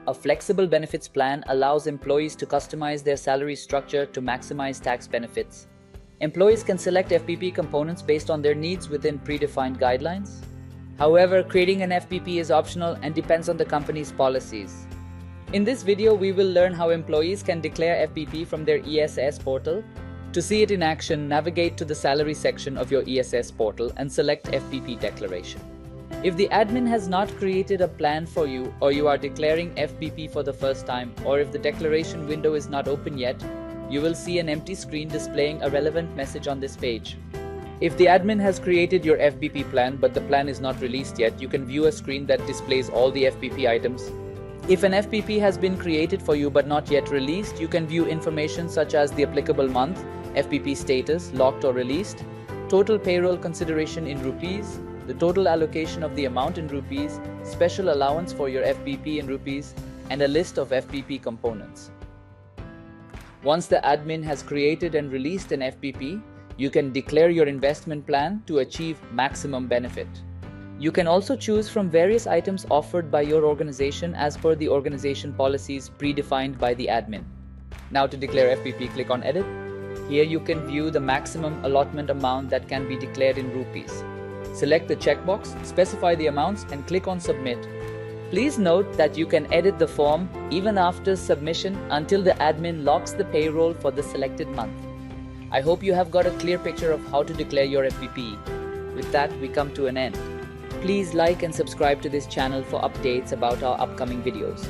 A flexible benefits plan allows employees to customize their salary structure to maximize tax benefits. Employees can select FBP components based on their needs within predefined guidelines. However, creating an FBP is optional and depends on the company's policies. In this video, we will learn how employees can declare FBP from their ESS portal. To see it in action, navigate to the salary section of your ESS portal and select FBP declaration. If the admin has not created a plan for you, or you are declaring FBP for the first time, or if the declaration window is not open yet, you will see an empty screen displaying a relevant message on this page. If the admin has created your FBP plan but the plan is not released yet, you can view a screen that displays all the FBP items. If an FBP has been created for you but not yet released, you can view information such as the applicable month, FBP status, locked or released, total payroll consideration in rupees, the total allocation of the amount in rupees, special allowance for your FBP in rupees, and a list of FBP components. Once the admin has created and released an FBP, you can declare your investment plan to achieve maximum benefit. You can also choose from various items offered by your organization as per the organization policies predefined by the admin. Now to declare FBP, click on Edit. Here you can view the maximum allotment amount that can be declared in rupees. Select the checkbox, specify the amounts, and click on Submit. Please note that you can edit the form even after submission until the admin locks the payroll for the selected month. I hope you have got a clear picture of how to declare your FBP. With that, we come to an end. Please like and subscribe to this channel for updates about our upcoming videos.